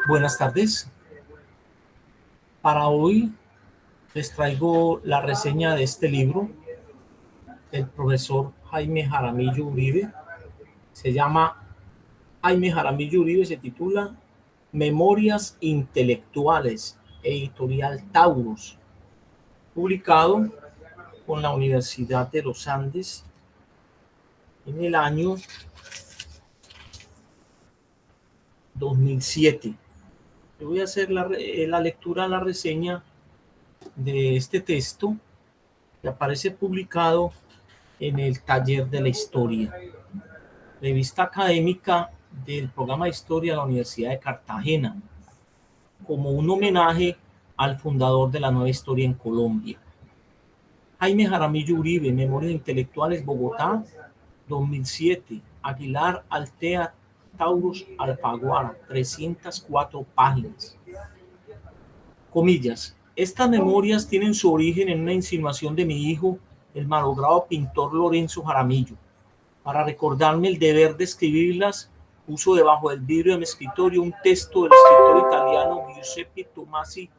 Buenas tardes. Para hoy les traigo la reseña de este libro del profesor Jaime Jaramillo Uribe. Jaime Jaramillo Uribe se titula Memorias Intelectuales, editorial Taurus, publicado por la Universidad de los Andes en el año 2007. Yo voy a hacer la lectura, la reseña de este texto que aparece publicado en el Taller de la Historia, revista académica del programa de Historia de la Universidad de Cartagena, como un homenaje al fundador de la nueva historia en Colombia. Jaime Jaramillo Uribe, Memorias Intelectuales, Bogotá, 2007. Aguilar Altea Taurus Alfaguara, 304 páginas. Comillas. Estas memorias tienen su origen en una insinuación de mi hijo, el malogrado pintor Lorenzo Jaramillo. Para recordarme el deber de escribirlas, puso debajo del vidrio de mi escritorio un texto del escritor italiano Giuseppe Tomasi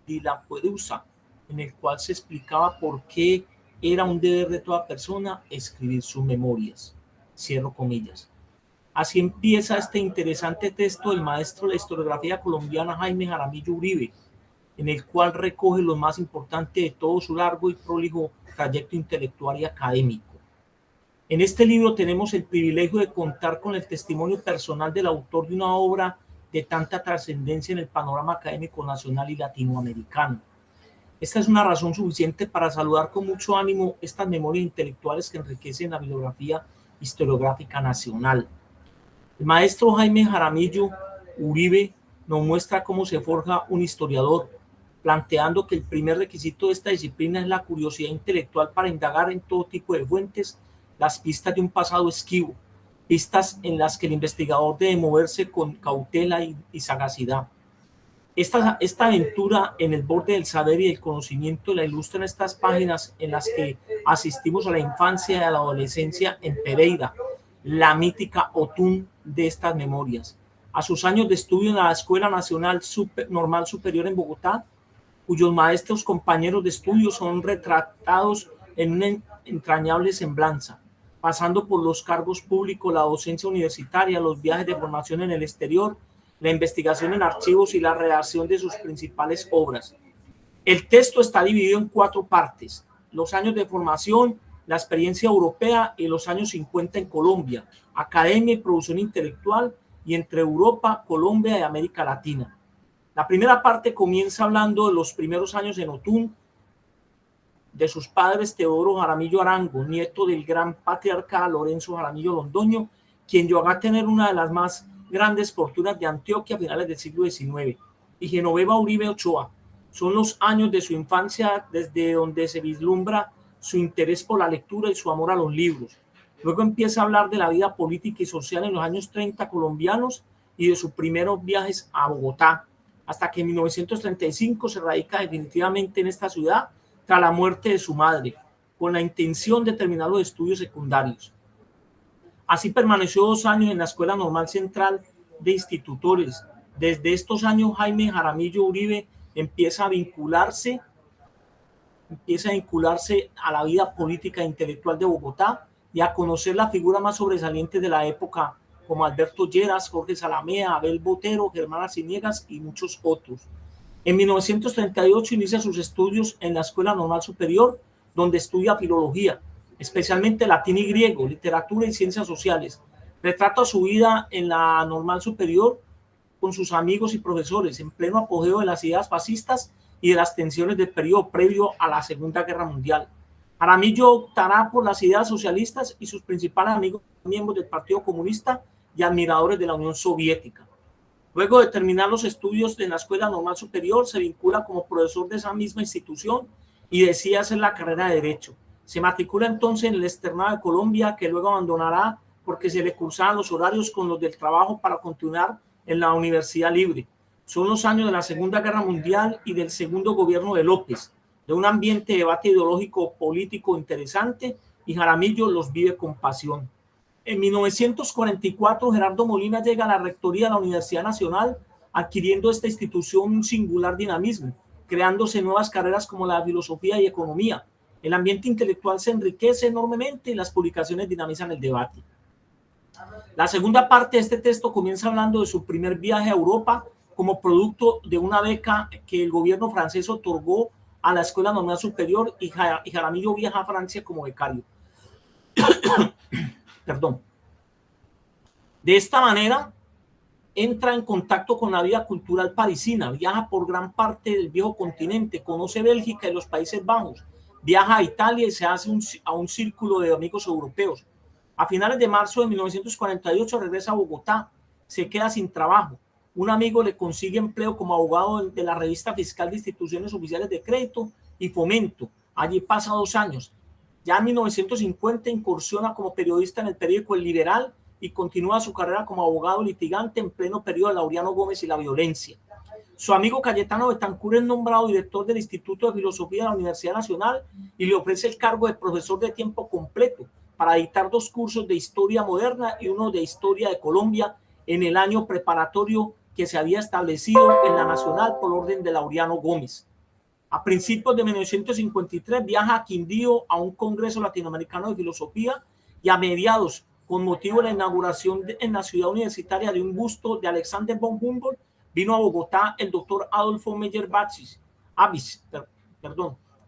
di Lampedusa, en el cual se explicaba por qué era un deber de toda persona escribir sus memorias. Cierro comillas. Así empieza este interesante texto del maestro de la historiografía colombiana Jaime Jaramillo Uribe, en el cual recoge lo más importante de todo su largo y prolijo trayecto intelectual y académico. En este libro tenemos el privilegio de contar con el testimonio personal del autor de una obra de tanta trascendencia en el panorama académico nacional y latinoamericano. Esta es una razón suficiente para saludar con mucho ánimo estas memorias intelectuales que enriquecen la bibliografía historiográfica nacional. El maestro Jaime Jaramillo Uribe nos muestra cómo se forja un historiador, planteando que el primer requisito de esta disciplina es la curiosidad intelectual para indagar en todo tipo de fuentes las pistas de un pasado esquivo, pistas en las que el investigador debe moverse con cautela y sagacidad. Esta aventura en el borde del saber y del conocimiento la ilustran estas páginas en las que asistimos a la infancia y a la adolescencia en Pereira, la mítica Otún de estas memorias, a sus años de estudio en la Escuela Nacional Normal Superior en Bogotá, cuyos maestros compañeros de estudio son retratados en una entrañable semblanza, pasando por los cargos públicos, la docencia universitaria, los viajes de formación en el exterior, la investigación en archivos y la redacción de sus principales obras. El texto está dividido en 4 partes: los años de formación, la experiencia europea y los años 50 en Colombia, academia y producción intelectual, y entre Europa, Colombia y América Latina. La primera parte comienza hablando de los primeros años en Otún, de sus padres Teodoro Jaramillo Arango, nieto del gran patriarca Lorenzo Jaramillo Londoño, quien llegó a tener una de las más grandes fortunas de Antioquia a finales del siglo XIX, y Genoveva Uribe Ochoa. Son los años de su infancia desde donde se vislumbra su interés por la lectura y su amor a los libros. Luego empieza a hablar de la vida política y social en los años 30 colombianos y de sus primeros viajes a Bogotá, hasta que en 1935 se radica definitivamente en esta ciudad tras la muerte de su madre, con la intención de terminar los estudios secundarios. Así permaneció 2 años en la Escuela Normal Central de Institutores. Desde estos años Jaime Jaramillo Uribe empieza a vincularse a la vida política e intelectual de Bogotá y a conocer la figura más sobresaliente de la época, como Alberto Lleras, Jorge Salamea, Abel Botero, Germán Arciniegas y muchos otros. En 1938 inicia sus estudios en la Escuela Normal Superior, donde estudia filología, especialmente latín y griego, literatura y ciencias sociales. Retrata su vida en la Normal Superior con sus amigos y profesores, en pleno apogeo de las ideas fascistas y de las tensiones del periodo previo a la Segunda Guerra Mundial. Jaramillo optará por las ideas socialistas y sus principales amigos, miembros del Partido Comunista y admiradores de la Unión Soviética. Luego de terminar los estudios en la Escuela Normal Superior, se vincula como profesor de esa misma institución y decide hacer la carrera de Derecho. Se matricula entonces en el Externado de Colombia, que luego abandonará porque se le cruzaban los horarios con los del trabajo para continuar en la Universidad Libre. Son los años de la Segunda Guerra Mundial y del segundo gobierno de López, de un ambiente de debate ideológico político interesante, y Jaramillo los vive con pasión. En 1944, Gerardo Molina llega a la rectoría de la Universidad Nacional, adquiriendo esta institución un singular dinamismo, creándose nuevas carreras como la de filosofía y economía. El ambiente intelectual se enriquece enormemente y las publicaciones dinamizan el debate. La segunda parte de este texto comienza hablando de su primer viaje a Europa como producto de una beca que el gobierno francés otorgó a la Escuela Normal Superior, y Jaramillo viaja a Francia como becario. Perdón. De esta manera, entra en contacto con la vida cultural parisina, viaja por gran parte del viejo continente, conoce Bélgica y los Países Bajos, viaja a Italia y se hace a un círculo de amigos europeos. A finales de marzo de 1948 regresa a Bogotá, se queda sin trabajo. Un amigo le consigue empleo como abogado de la revista fiscal de instituciones oficiales de crédito y fomento. Allí pasa 2 años. Ya en 1950 incursiona como periodista en el periódico El Liberal y continúa su carrera como abogado litigante en pleno periodo de Laureano Gómez y la violencia. Su amigo Cayetano Betancur es nombrado director del Instituto de Filosofía de la Universidad Nacional y le ofrece el cargo de profesor de tiempo completo para dictar 2 cursos de historia moderna y uno de historia de Colombia en el año preparatorio que se había establecido en la Nacional por orden de Laureano Gómez. A principios de 1953 viaja a Quindío a un congreso latinoamericano de filosofía y a mediados, con motivo de la inauguración en la ciudad universitaria de un busto de Alexander von Humboldt, vino a Bogotá el doctor Adolfo Meyer Avis,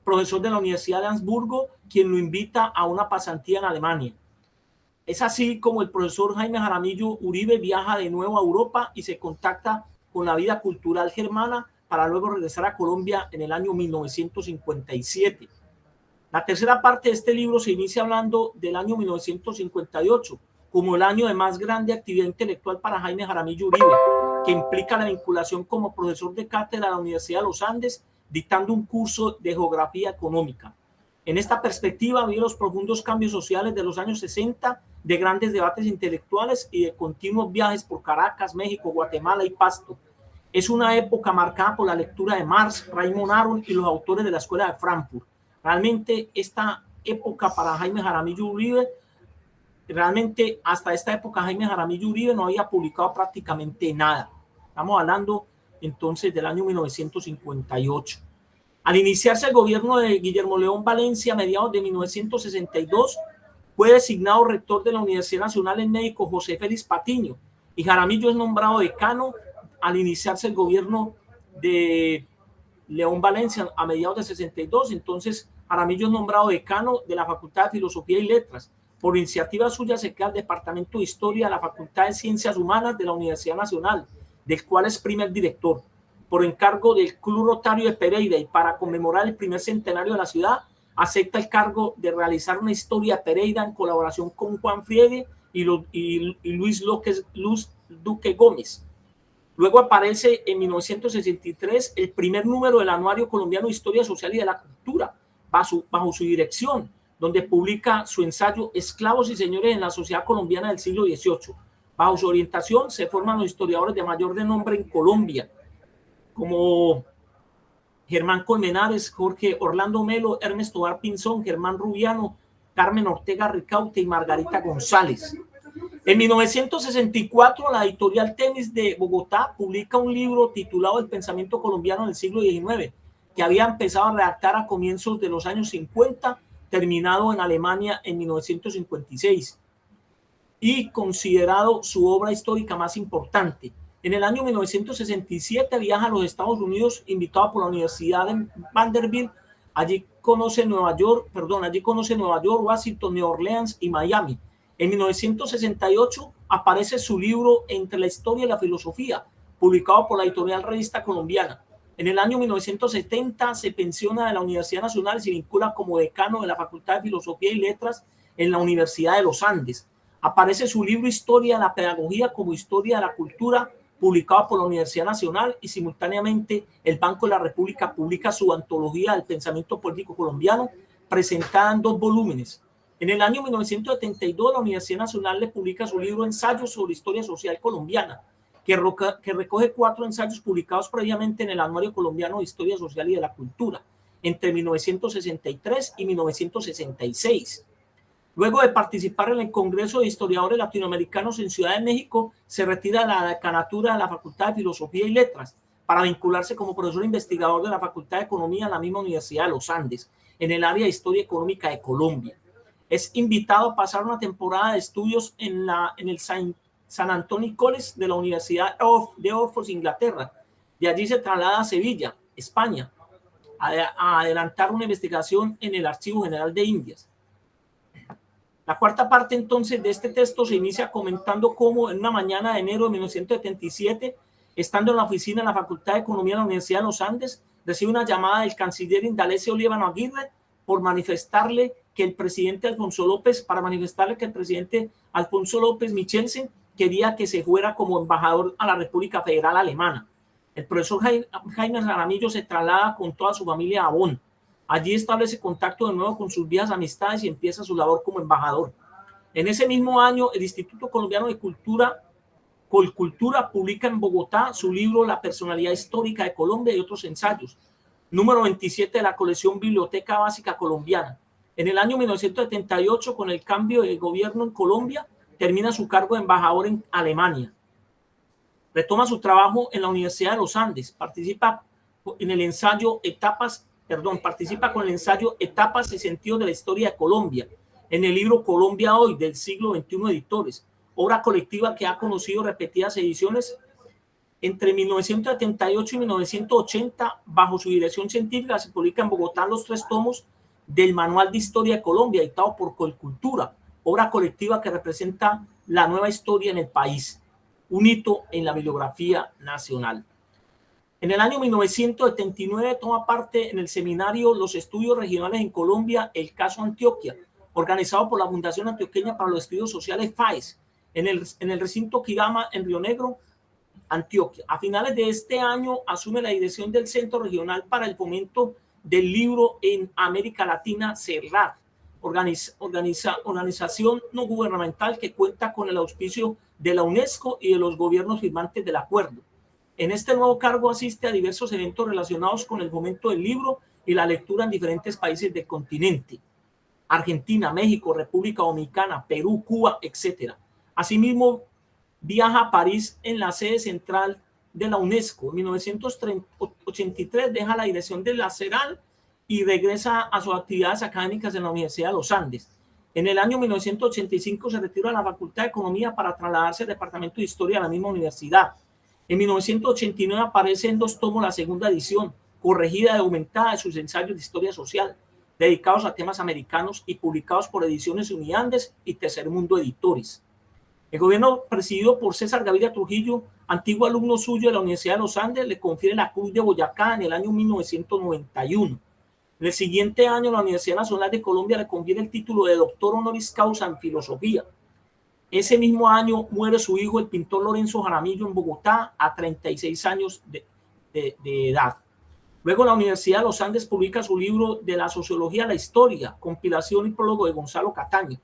profesor de la Universidad de Ansburgo, quien lo invita a una pasantía en Alemania. Es así como el profesor Jaime Jaramillo Uribe viaja de nuevo a Europa y se contacta con la vida cultural germana para luego regresar a Colombia en el año 1957. La tercera parte de este libro se inicia hablando del año 1958 como el año de más grande actividad intelectual para Jaime Jaramillo Uribe, que implica la vinculación como profesor de cátedra de la Universidad de los Andes, dictando un curso de geografía económica. En esta perspectiva vio los profundos cambios sociales de los años 60, de grandes debates intelectuales y de continuos viajes por Caracas, México, Guatemala y Pasto. Es una época marcada por la lectura de Marx, Raymond Aron y los autores de la Escuela de Frankfurt. Realmente esta época para Jaime Jaramillo Uribe, hasta esta época Jaime Jaramillo Uribe no había publicado prácticamente nada. Estamos hablando entonces del año 1958. Al iniciarse el gobierno de Guillermo León Valencia a mediados de 1962, fue designado rector de la Universidad Nacional el médico José Félix Patiño, y Jaramillo es nombrado decano al iniciarse el gobierno de León Valencia a mediados de 62. Entonces Jaramillo es nombrado decano de la Facultad de Filosofía y Letras. Por iniciativa suya se crea el Departamento de Historia de la Facultad de Ciencias Humanas de la Universidad Nacional, del cual es primer director. Por encargo del Club Rotario de Pereira y para conmemorar el primer centenario de la ciudad, acepta el cargo de realizar una historia de Pereira en colaboración con Juan Friegue y Luis Duque Gómez. Luego aparece en 1963 el primer número del Anuario Colombiano de Historia Social y de la Cultura, bajo su dirección, donde publica su ensayo Esclavos y Señores en la Sociedad Colombiana del siglo XVIII. Bajo su orientación se forman los historiadores de mayor renombre en Colombia, como Germán Colmenares, Jorge Orlando Melo, Ernesto Tovar Pinzón, Germán Rubiano, Carmen Ortega Ricaute y Margarita González. En 1964, la editorial Temis de Bogotá publica un libro titulado El pensamiento colombiano en el siglo XIX, que había empezado a redactar a comienzos de los años 50, terminado en Alemania en 1956, y considerado su obra histórica más importante. En el año 1967 viaja a los Estados Unidos, invitado por la Universidad de Vanderbilt. Allí conoce Nueva York, Washington, Nueva Orleans y Miami. En 1968 aparece su libro Entre la historia y la filosofía, publicado por la editorial Revista Colombiana. En el año 1970 se pensiona de la Universidad Nacional y se vincula como decano de la Facultad de Filosofía y Letras en la Universidad de los Andes. Aparece su libro Historia de la Pedagogía como Historia de la Cultura, publicado por la Universidad Nacional, y simultáneamente el Banco de la República publica su antología del pensamiento político colombiano, presentada en 2 volúmenes. En el año 1972 la Universidad Nacional le publica su libro Ensayos sobre Historia Social Colombiana, que recoge 4 ensayos publicados previamente en el Anuario Colombiano de Historia Social y de la Cultura, entre 1963 y 1966. Luego de participar en el Congreso de Historiadores Latinoamericanos en Ciudad de México, se retira de la decanatura de la Facultad de Filosofía y Letras para vincularse como profesor investigador de la Facultad de Economía en la misma Universidad de los Andes, en el área de Historia Económica de Colombia. Es invitado a pasar una temporada de estudios en el San Antonio College de la Universidad de Oxford, Inglaterra. De allí se traslada a Sevilla, España, a adelantar una investigación en el Archivo General de Indias. La cuarta parte entonces de este texto se inicia comentando cómo en una mañana de enero de 1977, estando en la oficina de la Facultad de Economía de la Universidad de los Andes, recibe una llamada del canciller Indalecio Líbano Aguirre para manifestarle que el presidente Alfonso López Michelsen quería que se fuera como embajador a la República Federal Alemana. El profesor Jaime Jaramillo se traslada con toda su familia a Bonn. Allí establece contacto de nuevo con sus viejas amistades y empieza su labor como embajador. En ese mismo año, el Instituto Colombiano de Colcultura publica en Bogotá su libro La personalidad histórica de Colombia y otros ensayos, número 27 de la colección Biblioteca Básica Colombiana. En el año 1978, con el cambio de gobierno en Colombia, termina su cargo de embajador en Alemania. Retoma su trabajo en la Universidad de los Andes, participa con el ensayo Etapas y Sentidos de la Historia de Colombia, en el libro Colombia Hoy, del siglo XXI Editores, obra colectiva que ha conocido repetidas ediciones entre 1978 y 1980. Bajo su dirección científica se publica en Bogotá los 3 tomos del Manual de Historia de Colombia, editado por Colcultura, obra colectiva que representa la nueva historia en el país, un hito en la bibliografía nacional. En el año 1979 toma parte en el seminario Los Estudios Regionales en Colombia, el caso Antioquia, organizado por la Fundación Antioqueña para los Estudios Sociales FAES, en el recinto Quirama, en Río Negro, Antioquia. A finales de este año asume la dirección del Centro Regional para el Fomento del Libro en América Latina, CERLAT, organización no gubernamental que cuenta con el auspicio de la UNESCO y de los gobiernos firmantes del acuerdo. En este nuevo cargo asiste a diversos eventos relacionados con el fomento del libro y la lectura en diferentes países del continente: Argentina, México, República Dominicana, Perú, Cuba, etc. Asimismo, viaja a París en la sede central de la UNESCO. En 1983 deja la dirección de la CERAL y regresa a sus actividades académicas en la Universidad de los Andes. En el año 1985 se retira de la Facultad de Economía para trasladarse al Departamento de Historia de la misma universidad. En 1989 aparece en 2 tomos la segunda edición, corregida y aumentada, de sus ensayos de historia social, dedicados a temas americanos y publicados por Ediciones Uniandes y Tercer Mundo Editores. El gobierno presidido por César Gaviria Trujillo, antiguo alumno suyo de la Universidad de los Andes, le confiere la Cruz de Boyacá en el año 1991. En el siguiente año, la Universidad Nacional de Colombia le confiere el título de doctor honoris causa en filosofía. Ese mismo año muere su hijo, el pintor Lorenzo Jaramillo, en Bogotá, a 36 años de edad. Luego, la Universidad de los Andes publica su libro De la Sociología a la Historia, compilación y prólogo de Gonzalo Cataño.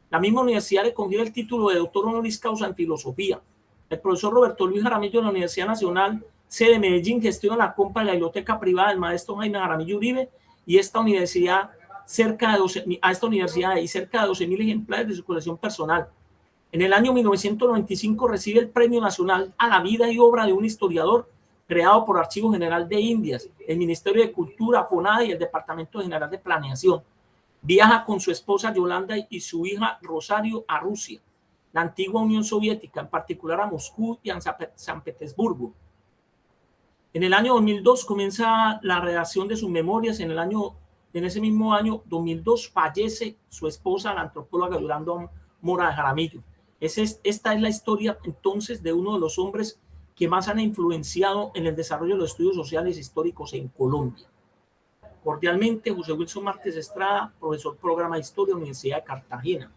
La misma universidad le confiere el título de doctor honoris causa en filosofía. El profesor Roberto Luis Jaramillo de la Universidad Nacional, sede de Medellín, gestiona la compra de la biblioteca privada del maestro Jaime Jaramillo Uribe, y esta universidad cerca de 12.000 ejemplares de su colección personal. En el año 1995 recibe el Premio Nacional a la Vida y Obra de un Historiador, creado por Archivo General de Indias, el Ministerio de Cultura, FONADE y el Departamento General de Planeación. Viaja con su esposa Yolanda y su hija Rosario a Rusia, la antigua Unión Soviética, en particular a Moscú y a San Petersburgo. En el año 2002 comienza la redacción de sus memorias. En ese mismo año 2002 fallece su esposa, la antropóloga Yolanda Mora de Jaramillo. Esta es la historia entonces de uno de los hombres que más han influenciado en el desarrollo de los estudios sociales históricos en Colombia. Cordialmente, José Wilson Márquez Estrada, profesor programa de Historia, Universidad de Cartagena.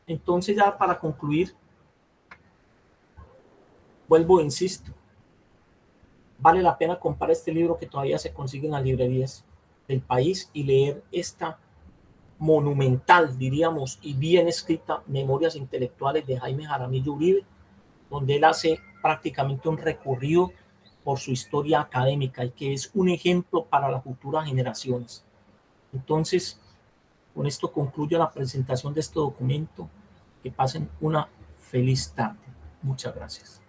Entonces, ya para concluir, vuelvo e insisto, vale la pena comprar este libro que todavía se consigue en las librerías del país y leer esta monumental, diríamos, y bien escrita Memorias Intelectuales de Jaime Jaramillo Uribe, donde él hace prácticamente un recorrido por su historia académica y que es un ejemplo para las futuras generaciones. Entonces, Con esto concluyo la presentación de este documento. Que pasen una feliz tarde. Muchas gracias.